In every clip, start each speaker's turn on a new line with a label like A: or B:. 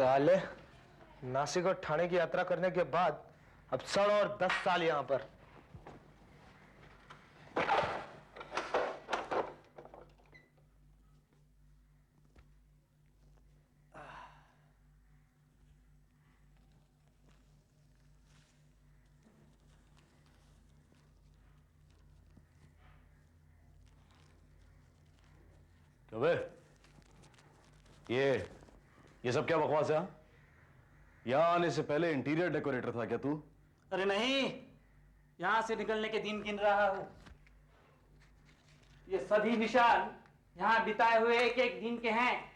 A: साले नासिक और ठाणे की यात्रा करने के बाद अब 10 साल यहां पर।
B: अबे ये सब क्या बकवास है? यहां आने से पहले इंटीरियर डेकोरेटर था क्या तू?
C: अरे नहीं, यहां से निकलने के दिन गिन रहा हूं। ये सभी निशान यहां बिताए हुए एक एक दिन के हैं।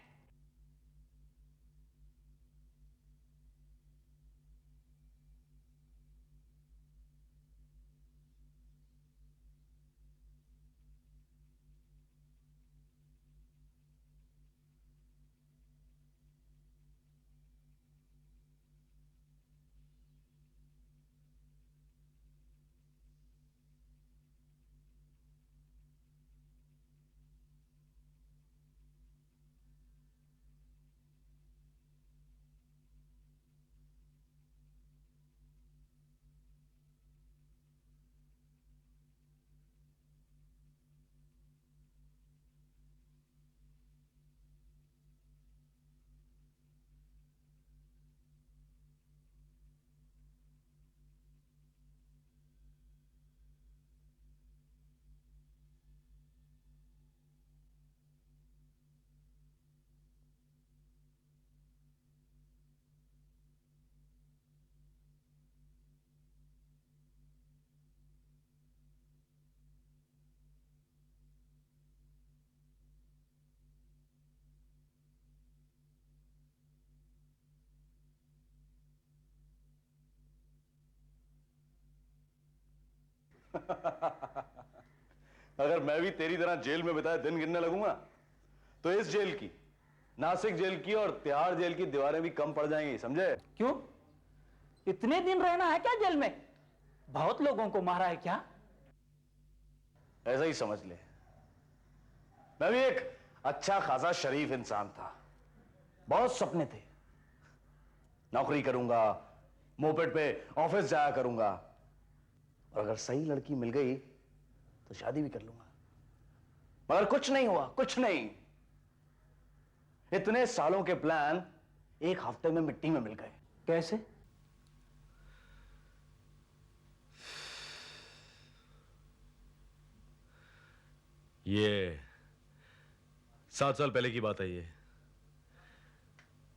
B: अगर मैं भी तेरी तरह जेल में बिताए दिन गिनने लगूंगा तो इस जेल की, नासिक जेल की और तिहाड़ जेल की दीवारें भी कम पड़ जाएंगी, समझे?
C: क्यों? इतने दिन रहना है क्या जेल में? बहुत लोगों को मारा है क्या?
B: ऐसा ही समझ ले। मैं भी एक अच्छा खासा शरीफ इंसान था, बहुत सपने थे। नौकरी करूंगा, मोपेड पे ऑफिस जाया करूंगा, और अगर सही लड़की मिल गई तो शादी भी कर लूंगा। मगर कुछ नहीं हुआ, कुछ नहीं। इतने सालों के प्लान एक हफ्ते में मिट्टी में मिल गए।
C: कैसे?
D: ये 7 साल पहले की बात है। ये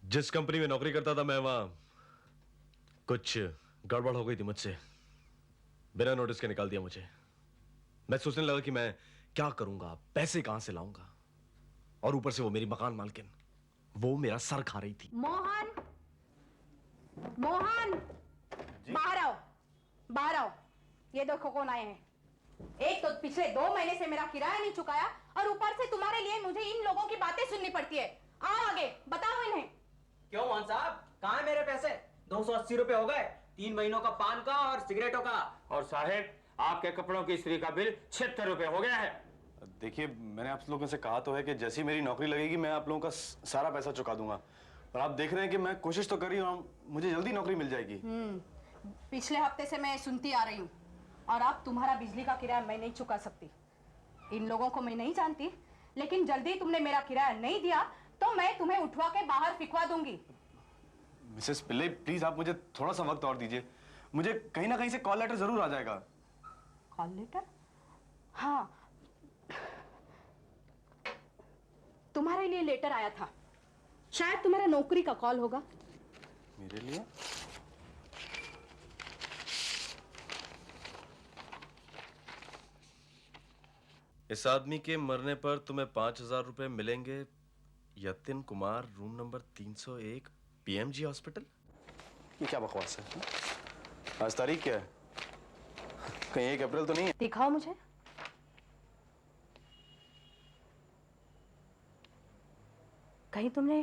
D: जिस कंपनी में नौकरी करता था मैं, वहां कुछ गड़बड़ हो गई थी मुझसे। बिना नोटिस के निकाल दिया मुझे। मैं सोचने लगा कि मैं क्या करूंगा, पैसे कहां से लाऊंगा, और ऊपर से वो मेरी मकान मालकिन, वो मेरा सर खा रही थी।
E: मोहन, मोहन, बाहर आओ, बाहर आओ। ये देखो कौन आए हैं। एक तो पिछले 2 महीने से मेरा किराया नहीं चुकाया, और ऊपर से तुम्हारे लिए मुझे इन लोगों की बातें सुननी पड़ती है। आओ आगे, बताओ इन्हें।
F: क्यों मोहन साहब, कहाँ है मेरे पैसे? 280 रुपए हो गए, 3 महीनों का पान का और सिगरेटों का।
G: और साहेब, आपके कपड़ों की इस्त्री का बिल 76 रुपए हो गया है।
B: देखिए, मैंने आप लोगों से कहा तो है कि जैसी मेरी नौकरी लगेगी मैं आप लोगों का सारा पैसा चुका दूंगा। और आप देख रहे हैं कि मैं कोशिश तो कर रही हूँ, मुझे जल्दी नौकरी मिल जाएगी।
E: पिछले हफ्ते से मैं सुनती आ रही हूँ, और अब तुम्हारा बिजली का किराया मैं नहीं चुका सकती। इन लोगों को मैं नहीं जानती, लेकिन जल्दी तुमने मेरा किराया नहीं दिया तो मैं तुम्हें उठवा के बाहर फिकवा दूंगी।
B: मिसेस पिल्ले, प्लीज आप मुझे थोड़ा सा वक्त और दीजिए। मुझे कहीं ना कहीं से कॉल लेटर जरूर आ जाएगा।
E: Call letter? हाँ, तुम्हारे लिए लेटर आया था। शायद तुम्हारा नौकरी का कॉल होगा।
B: मेरे लिए?
D: इस आदमी के मरने पर तुम्हें 5,000 रुपए मिलेंगे। Yatin Kumar, room number 301, PMG hospital.
B: ये क्या बकवास है? आज तारीख क्या है? कहीं 1 अप्रैल तो नहीं है?
E: दिखाओ मुझे। कहीं तुमने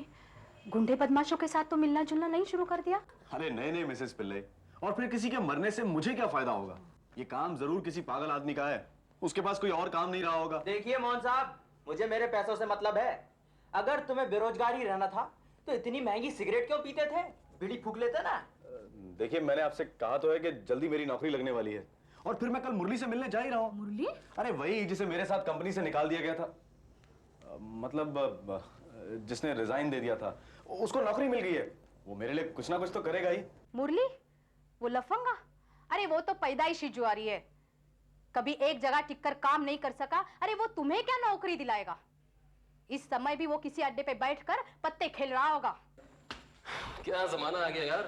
E: गुंडे बदमाशों के साथ तो मिलना जुलना नहीं शुरू कर दिया?
B: अरे नहीं नहीं मिसेस पिल्ले, और फिर किसी के मरने से मुझे क्या फायदा होगा? ये काम जरूर किसी पागल आदमी का है, उसके पास कोई और काम नहीं रहा होगा।
F: देखिए मोहन साहब, मुझे मेरे पैसों से मतलब है। अगर तुम्हें बेरोजगारी रहना था तो इतनी महंगी सिगरेट क्यों पीते थे? बीड़ी फूक लेते ना।
B: देखिए, मैंने आपसे कहा तो है कि जल्दी मेरी नौकरी लगने वाली है, और फिर मैं कल मुरली से मिलने जा ही रहा हूँ।
E: मुरली?
B: अरे वही जिसे मेरे साथ कंपनी से निकाल दिया गया था, मतलब जिसने रिजाइन दे दिया था, उसको नौकरी मिल गई है। वो मेरे लिए कुछ ना कुछ तो करेगा ही।
E: मुरली? वो लफंगा? अरे वो तो पैदाइशी जुआरी है, कभी एक जगह टिककर काम नहीं कर सका। अरे वो तुम्हें क्या नौकरी दिलाएगा? इस समय भी वो किसी अड्डे पे बैठकर पत्ते खेल रहा होगा।
H: क्या जमाना आ गया यार,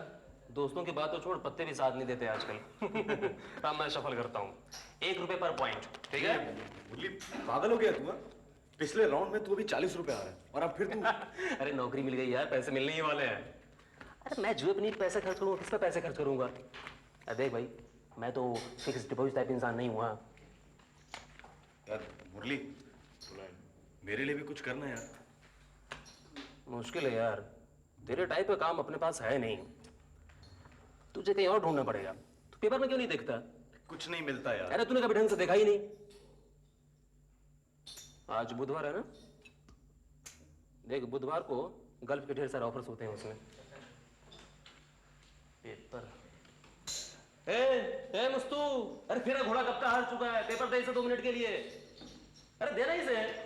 H: दोस्तों की बात तो छोड़, पत्ते भी साथ नहीं देते आजकल। अब मैं शफल करता हूँ, 1 रुपए पर पॉइंट, ठीक है?
B: मुरली, पागल हो गया तू? पिछले राउंड में तू अभी 40 रुपए आ रहा है, और अब फिर तू
H: अरे नौकरी मिल गई यार, पैसे मिलने ही वाले हैं। अरे मैं जुए पे नहीं पैसे खर्च करूंगा, किस पे पैसे खर्च करूंगा? अरे देख भाई, मैं तो फिक्स डिपॉजिट टाइप इंसान नहीं हुआ।
B: यार मुरली, मेरे लिए भी कुछ करना है यार।
H: मुश्किल है यार, तेरे टाइप का काम अपने पास है नहीं, तुझे कहीं और ढूंढना पड़ेगा। तू पेपर में क्यों नहीं देखता?
B: कुछ नहीं मिलता यार।
H: अरे तूने कभी ढंग से देखा ही नहीं। आज बुधवार है ना, देख बुधवार को गल्फ के ढेर सारे ऑफर्स होते हैं उसमें। पेपर ए मुस्तू, अरे फिर घोड़ा कब का हार चुका है, पेपर दे इसे 2 मिनट के लिए। अरे देना इसे।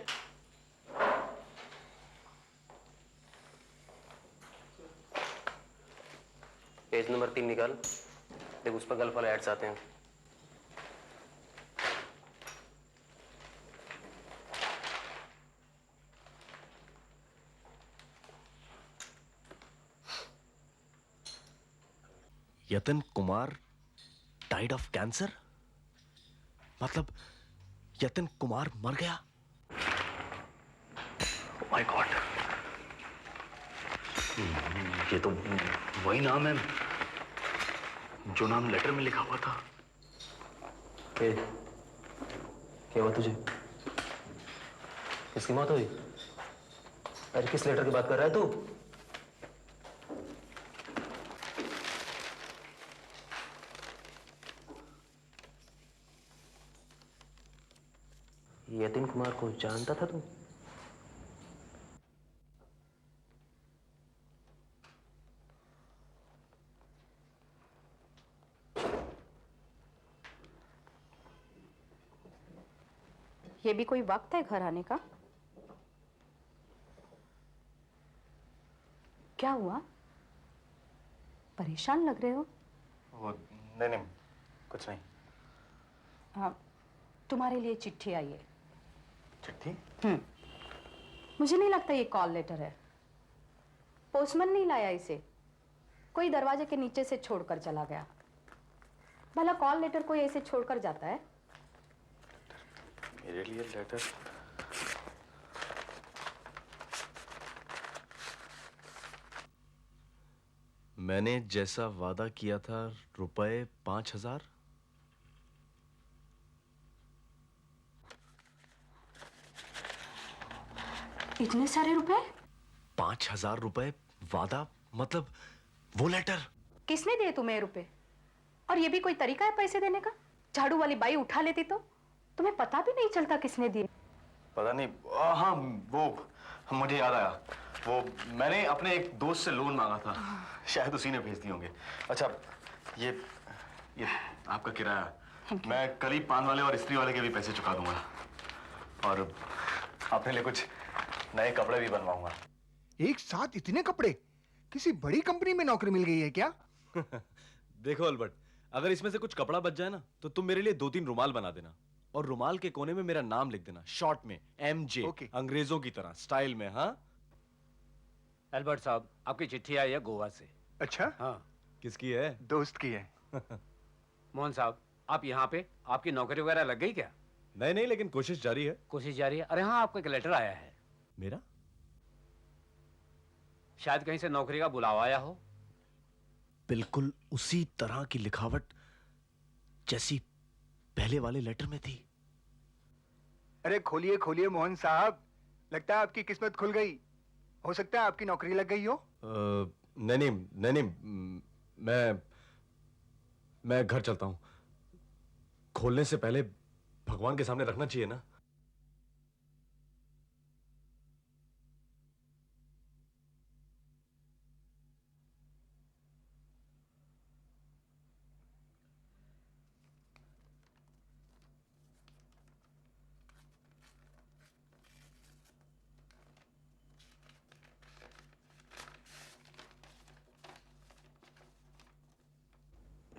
H: पेज नंबर 3 निकाल, देख उस पर गल्फ वाले एड्स आते हैं।
D: यतन कुमार डाइड ऑफ कैंसर? मतलब यतन कुमार मर गया?
B: माय गॉड, ये तो वही नाम है जो नाम लेटर में लिखा हुआ था।
H: क्या हुआ तुझे? किसकी मौत हुई? अरे किस लेटर की बात कर रहा है तू? यतीन कुमार को जानता था तू?
E: ये भी कोई वक्त है घर आने का? क्या हुआ? परेशान लग रहे हो।
B: नहीं, कुछ नहीं।
E: हाँ, तुम्हारे लिए चिट्ठी आई है।
B: चिट्ठी?
E: मुझे नहीं लगता ये कॉल लेटर है। पोस्टमैन नहीं लाया इसे, कोई दरवाजे के नीचे से छोड़कर चला गया। भला कॉल लेटर कोई ऐसे छोड़कर जाता है?
B: मेरे लिए लेटर?
D: मैंने जैसा वादा किया था, रुपए 5,000।
E: इतने सारे रुपए?
D: 5,000 रुपए वादा, मतलब वो लेटर।
E: किसने दिए तुम्हें रुपए? और ये भी कोई तरीका है पैसे देने का? झाड़ू वाली बाई उठा लेती तो तुम्हें पता भी नहीं चलता किसने दिए।
B: पता नहीं। हाँ, वो मुझे याद आया, वो मैंने अपने एक दोस्त से लोन मांगा था, शायद उसी ने भेज दिए होंगे। अच्छा, ये आपका किराया, मैं कल ही पान वाले और इस्त्री वाले के भी पैसे चुका दूंगा, और अपने लिए कुछ नए कपड़े भी बनवाऊंगा।
I: एक साथ इतने कपड़े? किसी बड़ी कंपनी में नौकरी मिल गई है क्या?
D: देखो अल्बर्ट, अगर इसमें से कुछ कपड़ा बच जाए ना, तो तुम मेरे लिए 2-3 रुमाल बना देना, और रुमाल के कोने में मेरा नाम लिख देना, शॉर्ट में MJ।
I: ओके।
D: अंग्रेजों की तरह स्टाइल में। हाँ
G: अल्बर्ट साहब, आपकी चिट्ठी आई है गोवा से।
I: अच्छा,
G: हाँ।
D: किसकी है?
I: दोस्त की है।
G: मोहन साहब, आप यहाँ पे, आपकी नौकरी वगैरह लग गई क्या?
D: नहीं, लेकिन कोशिश जारी है।
G: कोशिश जारी है। अरे हाँ, आपको एक लेटर आया है,
D: मेरा?
G: शायद कहीं से नौकरी का बुलावा आया हो।
D: बिल्कुल उसी तरह की लिखावट जैसी पहले वाले लेटर में थी।
I: अरे खोलिए खोलिए मोहन साहब, लगता है आपकी किस्मत खुल गई। हो सकता है आपकी नौकरी लग गई हो।
D: नहीं, मैं घर चलता हूं। खोलने से पहले भगवान के सामने रखना चाहिए ना।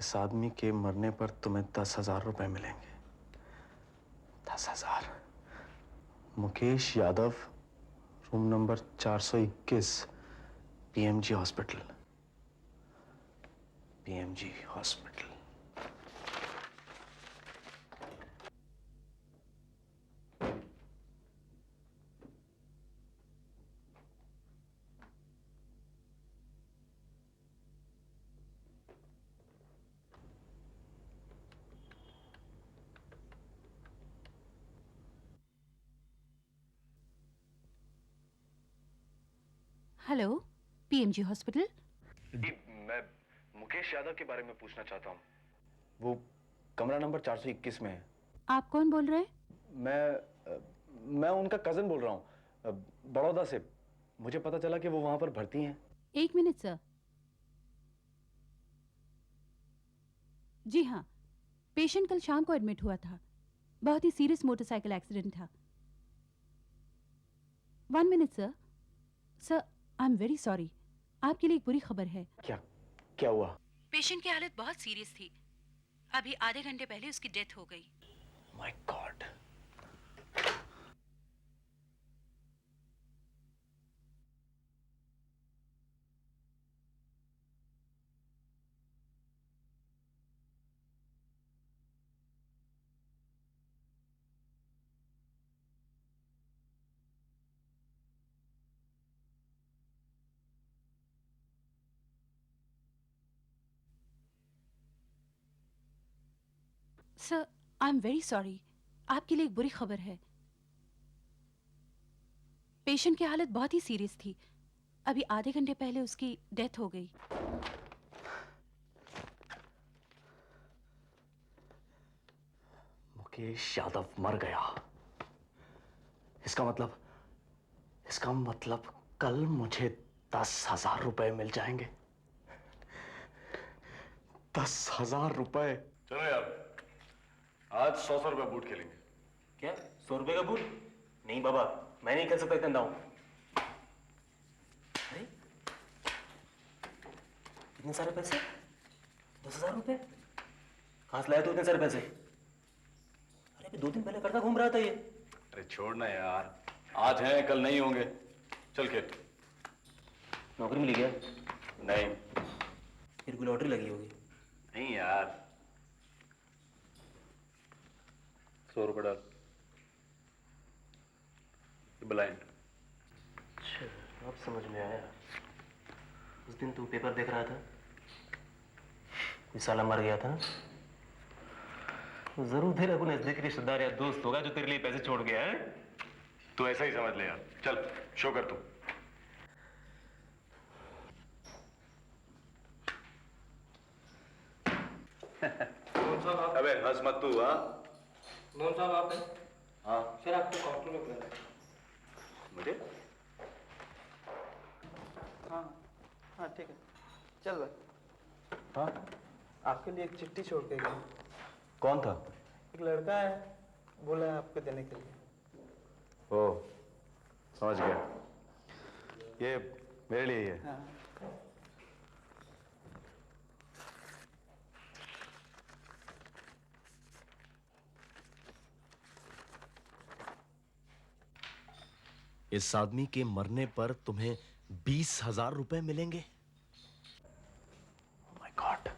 B: इस आदमी के मरने पर तुम्हें 10,000 रुपए मिलेंगे। 10,000। Mukesh Yadav, room number 421, PMG hospital. PMG hospital.
E: Hello, PMG hospital.
B: मैं मुकेश यादव के बारे में पूछना चाहता हूँ। वो कमरा नंबर 421 में है।
E: आप कौन बोल रहे हैं?
B: मैं उनका कजन बोल रहा हूँ, बड़ौदा से। मुझे पता चला कि वो वहां पर भर्ती हैं।
E: 1 मिनट सर। जी हाँ, पेशेंट कल शाम को एडमिट हुआ था। बहुत ही सीरियस मोटरसाइकिल एक्सीडेंट था। 1 minute sir. Sir, I am very sorry. आपके लिए एक बुरी खबर है।
B: क्या हुआ?
E: पेशेंट की हालत बहुत सीरियस थी। अभी आधे घंटे पहले उसकी डेथ हो गई।
B: My God.
E: Sir, I am very sorry. आपके लिए एक बुरी खबर है। पेशेंट की हालत बहुत ही सीरियस थी। अभी आधे घंटे पहले उसकी डेथ हो गई।
B: मुकेश यादव मर गया। इसका मतलब कल मुझे 10,000 रुपए मिल जाएंगे। 10,000 रुपए।
D: चलो यार, आज 100 रुपए बूट खेलेंगे।
H: क्या 100 रुपए का बूट? नहीं बाबा, मैं नहीं खेल सकता इतना दांव। अरे इतने सारे पैसे? 10,000 रुपए कहां से लाया तू इतने सारे पैसे? अरे अभी 2 दिन पहले करता घूम रहा था ये।
D: अरे छोड़ना यार, आज हैं कल नहीं होंगे। चल खेल।
H: नौकरी मिली क्या?
D: नहीं।
H: फिर कोई लॉटरी लगी होगी।
D: नहीं यार। 100 रुपए डाल। ब्लाइंड।
H: अच्छा, अब समझ में आया। उस दिन तू पेपर देख रहा था, कोई साला मर गया था ना, तो जरूर तेरा कोई नजदीकी रिश्तेदार या दोस्त होगा जो तेरे लिए पैसे छोड़ गया है।
D: तू ऐसा ही समझ ले यार। चल शो कर तू। अबे हंस मत तू। हाँ
F: मोहन साहब आप हैं?
D: हाँ।
F: सर आपको काउंटर में बुलाया है।
D: मुझे?
F: हाँ हाँ ठीक है, चल भाई।
B: हाँ?
F: आपके लिए एक चिट्ठी छोड़ के गया।
B: कौन था?
F: एक लड़का है, बोला है आपको देने के लिए।
B: ओ, समझ गया। ये मेरे लिए ही है।
F: हाँ।
D: इस आदमी के मरने पर तुम्हें 20,000 रुपए मिलेंगे।
B: My God.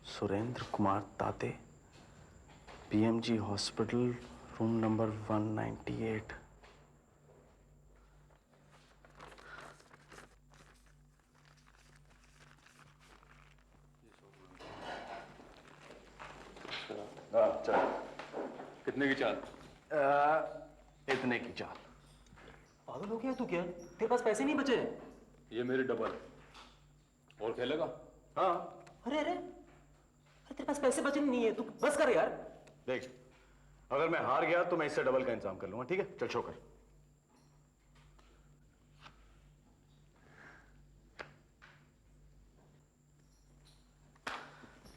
B: सुरेंद्र कुमार ताते, पीएमजी हॉस्पिटल, रूम नंबर 198।
D: हाँ चल। कितने की चाल?
B: इतने की चाल।
H: पागल हो गया तू क्या? तेरे पास पैसे नहीं बचे?
D: ये मेरी डबल। और खेलेगा?
B: हाँ।
H: अरे अरे अरे तेरे पास पैसे बचे नहीं है, तू बस कर यार।
B: देख, अगर मैं हार गया तो मैं इससे डबल का इंतजाम कर लूंगा। ठीक है, चल शो कर।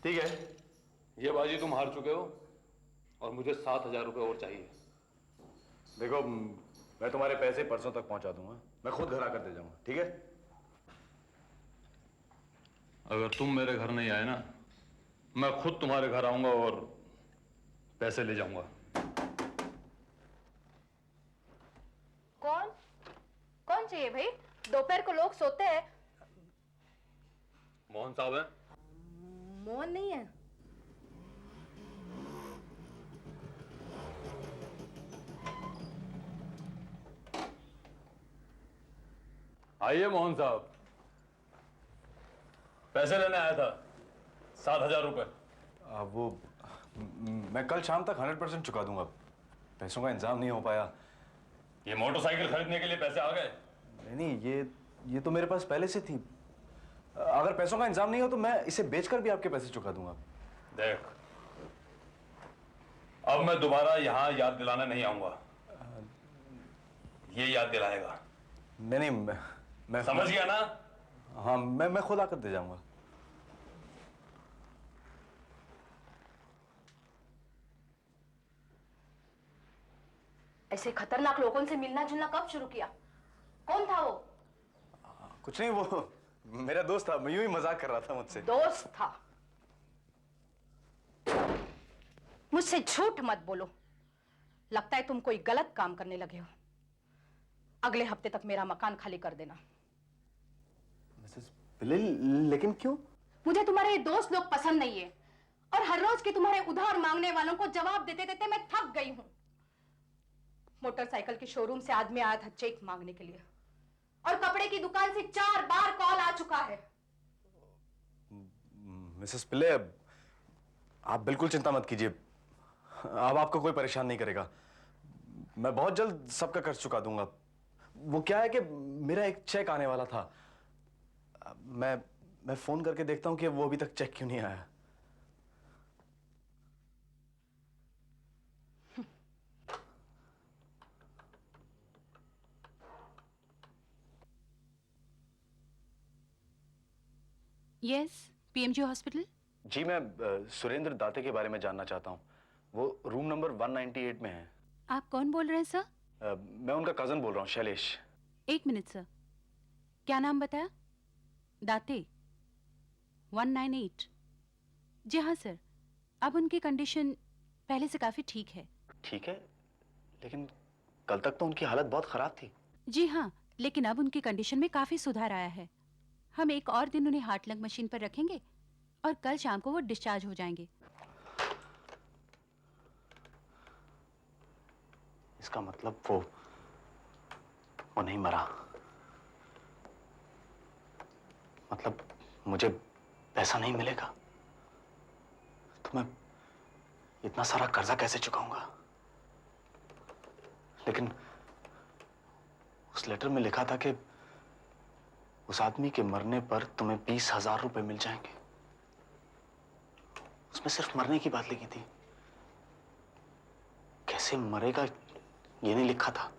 B: ठीक है।
D: ये बाजी तुम हार चुके हो और मुझे 7,000 रुपए और चाहिए।
B: देखो, मैं तुम्हारे पैसे परसों तक पहुंचा दूंगा। मैं खुद घर आकर दे जाऊंगा। ठीक है?
J: अगर तुम मेरे घर नहीं आए ना, मैं खुद तुम्हारे घर आऊंगा और पैसे ले जाऊंगा।
E: कौन कौन चाहिए भाई? दोपहर को लोग सोते हैं।
J: मोहन साहब है?
E: मोहन नहीं है।
J: आइए मोहन साहब, पैसे लेने आया था, 7,000 रुपए।
B: वो मैं कल शाम तक 100% चुका दूंगा। पैसों का इंतजाम नहीं हो पाया।
J: ये मोटरसाइकिल खरीदने के लिए पैसे आ गए?
B: नहीं, ये तो मेरे पास पहले से थी। अगर पैसों का इंतजाम नहीं हो तो मैं इसे बेचकर भी आपके पैसे चुका दूंगा।
J: देख, अब मैं दोबारा यहां याद दिलाने नहीं आऊंगा। ये याद दिलाएगा।
B: नहीं, मैं
J: समझ गया ना?
B: हाँ, मैं खुद आकर दे जाऊंगा।
E: ऐसे खतरनाक लोगों से मिलना जुलना कब शुरू किया? कौन था वो?
B: कुछ नहीं, वो मेरा दोस्त था। मैं यूं ही मजाक कर रहा था मुझसे।
E: दोस्त था? मुझसे झूठ मत बोलो। लगता है तुम कोई गलत काम करने लगे हो। अगले हफ्ते तक मेरा मकान खाली कर देना।
B: मिसेस पिल्ले, लेकिन क्यों?
E: मुझे तुम्हारे दोस्त लोग पसंद नहीं है और हर रोज के तुम्हारे उधार मांगने वालों को जवाब देते देते मैं थक गई हूं। मोटरसाइकिल के शोरूम से आदमी आया था चेक मांगने के लिए और कपड़े की दुकान से 4 बार कॉल आ चुका है।
B: मिसेस पिल्ले, आप बिल्कुल चिंता मत कीजिए। अब आपको कोई परेशान नहीं करेगा। मैं बहुत जल्द सबका कर्ज चुका दूंगा। वो क्या है कि मेरा एक चेक आने वाला था। मैं फोन करके देखता हूं कि वो अभी तक चेक क्यों नहीं आया।
K: Yes, PMG hospital.
B: जी, मैं सुरेंद्र दाते के बारे में जानना चाहता हूँ। वो रूम नंबर 198 में है।
K: आप कौन बोल रहे हैं सर?
B: मैं उनका कजन बोल रहा हूँ, शैलेश।
K: एक मिनट सर, क्या नाम बताया? दाते 198। जी हाँ सर, अब उनकी कंडीशन पहले से काफी ठीक है।
B: ठीक है, लेकिन कल तक तो उनकी हालत बहुत खराब थी।
K: जी हाँ, लेकिन अब उनकी कंडीशन में काफी सुधार आया है। हम एक और दिन उन्हें हार्ट लंग मशीन पर रखेंगे और कल शाम को वो डिस्चार्ज हो जाएंगे।
B: इसका मतलब वो नहीं मरा। मतलब मुझे पैसा नहीं मिलेगा तो मैं इतना सारा कर्जा कैसे चुकाऊंगा? लेकिन उस लेटर में लिखा था कि उस आदमी के मरने पर तुम्हें 20,000 रुपए मिल जाएंगे। उसमें सिर्फ मरने की बात लिखी थी। कैसे मरेगा ये नहीं लिखा था।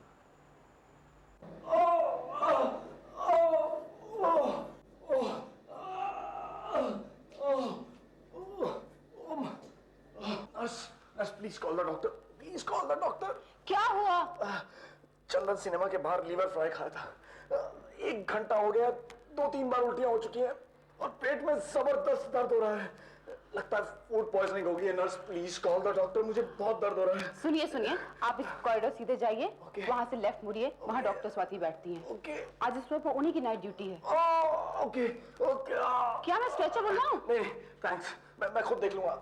B: Nurse, please call the doctor. Please call the doctor.
E: क्या हुआ?
B: चंदन सिनेमा के बाहर लीवर फ्राई खाया था। 1 घंटा हो गया, 2-3 बार उल्टियां हो चुकी हैं और पेट में जबरदस्त दर्द हो रहा है। लगता है फूड पॉइजनिंग हो गई है। Nurse, please call the doctor. मुझे बहुत दर्द हो रहा है।
E: सुनिए, आप इस कॉरिडोर सीधे जाइए। वहां से लेफ्ट मुड़िए, वहां डॉक्टर स्वाति बैठती हैं।
B: ओके।
E: आज इस वक्त उन्हीं की नाइट ड्यूटी है।
B: Okay okay.
E: क्या मैं स्ट्रेचर बुलवाऊं?
B: नहीं, थैंक्स, मैं खुद देख लूंगा।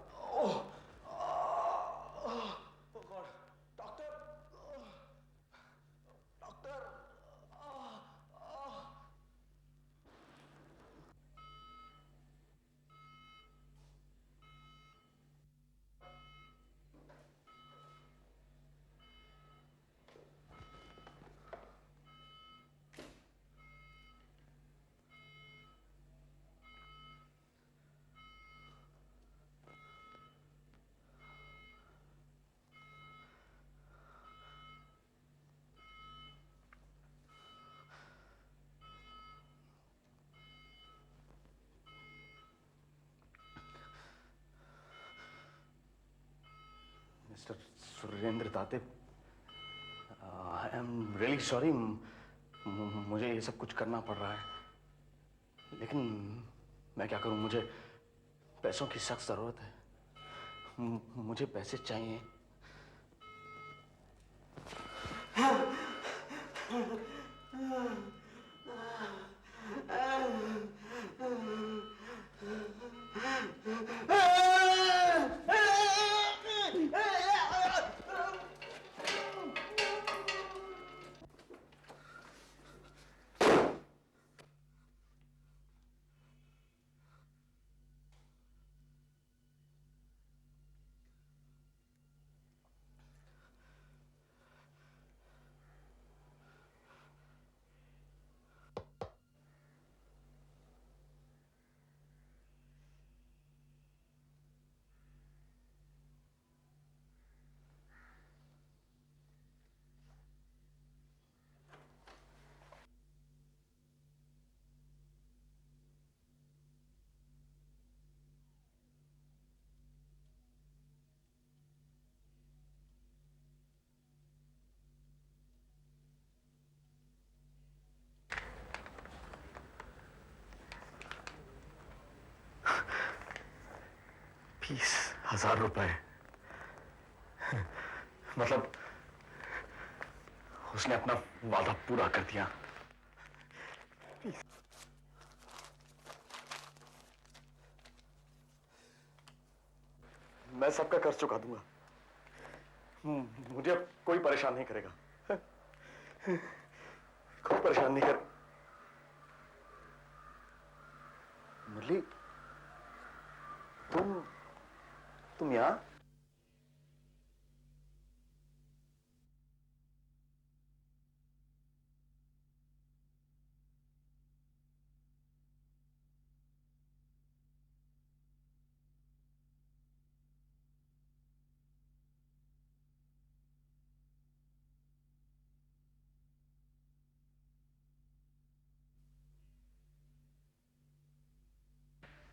B: Mister Surendra Date, I am really sorry. मुझे ये सब कुछ करना पड़ रहा है, लेकिन मैं क्या करूं? मुझे पैसों की सख्त जरूरत है। मुझे पैसे चाहिए। ₹20,000 मतलब उसने अपना वादा पूरा कर दिया। मैं सबका कर्ज चुका दूंगा। मुझे अब कोई परेशान नहीं करेगा। कोई परेशान नहीं कर। मुरली, तुम यहां?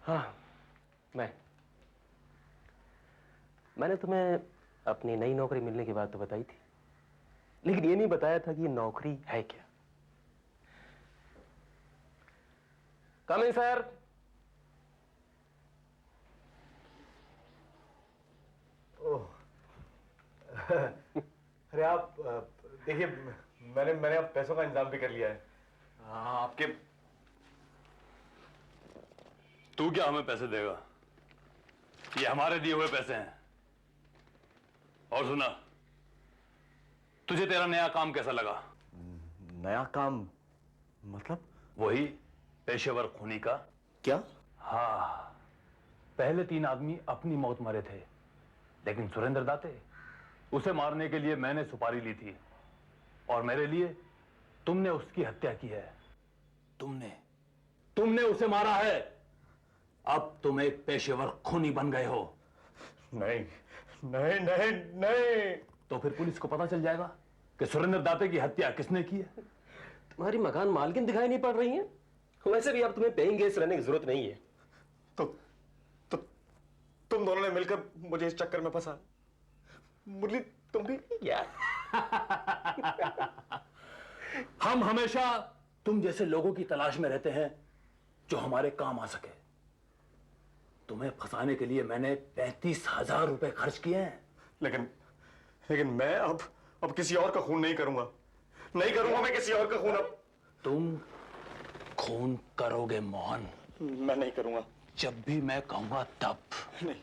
H: हाँ, मैंने तुम्हें अपनी नई नौकरी मिलने की बात तो बताई थी, लेकिन ये नहीं बताया था कि ये नौकरी है क्या। कम इन सर।
B: ओह, अरे आप देखिए, मैंने अब पैसों का इंतजाम भी कर लिया है। आपके
J: तू क्या हमें पैसे देगा? ये हमारे दिए हुए पैसे हैं। और सुना, तुझे तेरा नया काम कैसा लगा?
B: नया काम मतलब?
J: वही पेशेवर खूनी का।
B: क्या?
J: हाँ, पहले 3 आदमी अपनी मौत मरे थे, लेकिन सुरेंद्र दाते, उसे मारने के लिए मैंने सुपारी ली थी, और मेरे लिए तुमने उसकी हत्या की है। तुमने उसे मारा है। अब तुम एक पेशेवर खूनी बन गए हो।
B: नहीं नहीं नहीं नहीं।
J: तो फिर पुलिस को पता चल जाएगा कि सुरेंद्र दाते की हत्या किसने की है।
H: तुम्हारी मकान मालकिन दिखाई नहीं पड़ रही है। वैसे भी अब तुम्हें पेइंग गेस्ट रहने की जरूरत नहीं है।
B: तो तुम दोनों ने मिलकर मुझे इस चक्कर में फंसा। मुरली, तुम भी यार।
J: हम हमेशा तुम जैसे लोगों की तलाश में रहते हैं जो हमारे काम आ सके। तुम्हें फंसाने के लिए मैंने ₹35,000 खर्च किए हैं।
B: लेकिन मैं अब किसी और का खून नहीं करूंगा। नहीं करूंगा मैं किसी और का खून। अब
J: तुम खून करोगे मोहन।
B: मैं नहीं करूंगा।
J: जब भी मैं कहूंगा तब
B: नहीं,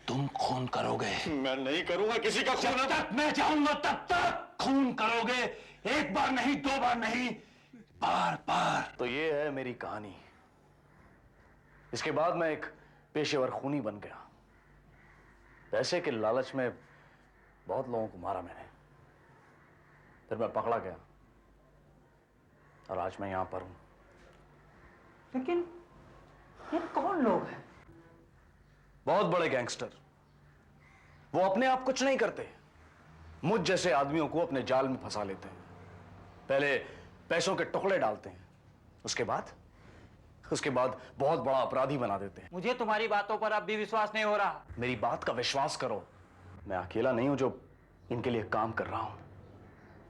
J: तुम खून करोगे।
B: मैं नहीं करूंगा किसी का खून।
J: जब तक मैं चाहूंगा तब तक खून करोगे। एक बार नहीं, 2 बार नहीं, बार बार।
B: तो ये है मेरी कहानी। इसके बाद मैं एक पेशेवर खूनी बन गया। पैसे के लालच में बहुत लोगों को मारा मैंने। फिर मैं पकड़ा गया और आज मैं यहां पर हूं।
C: लेकिन ये कौन लोग हैं?
B: बहुत बड़े गैंगस्टर। वो अपने आप कुछ नहीं करते, मुझ जैसे आदमियों को अपने जाल में फंसा लेते हैं। पहले पैसों के टुकड़े डालते हैं, उसके बाद बहुत बड़ा अपराधी बना देते हैं।
F: मुझे तुम्हारी बातों पर अब भी विश्वास नहीं हो रहा।
B: मेरी बात का विश्वास करो। मैं अकेला नहीं हूं जो इनके लिए काम कर रहा हूं।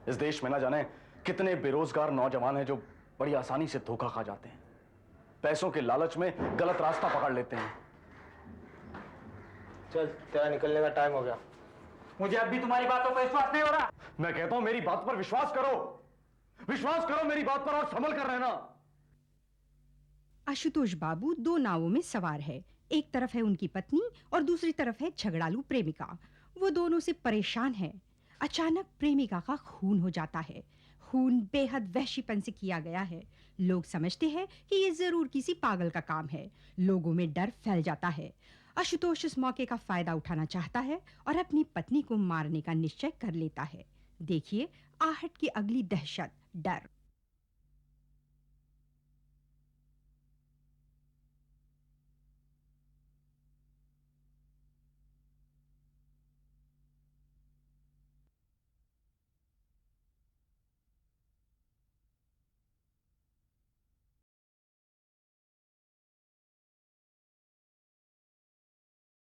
B: इस देश में ना जाने कितने बेरोजगार नौजवान हैं जो बड़ी आसानी से धोखा खा जाते हैं। पैसों के लालच में गलत रास्ता पकड़ लेते हैं।
A: चल, तेरा निकलने का टाइम हो गया।
C: मुझे अब भी तुम्हारी बातों पर विश्वास नहीं हो रहा।
B: मैं कहता हूं मेरी बात पर विश्वास करो, विश्वास करो मेरी बात पर और संभल कर रहना।
L: आशुतोष बाबू दो नावों में सवार है। एक तरफ है उनकी पत्नी और दूसरी तरफ है झगड़ालू प्रेमिका। वो दोनों से परेशान है। अचानक प्रेमिका का खून हो जाता है। खून बेहद वहशीपन से किया गया है। लोग समझते हैं कि ये जरूर किसी पागल का काम है। लोगों में डर फैल जाता है। आशुतोष इस मौके का फायदा उठाना चाहता है और अपनी पत्नी को मारने का निश्चय कर लेता है। देखिए आहट की अगली दहशत, डर।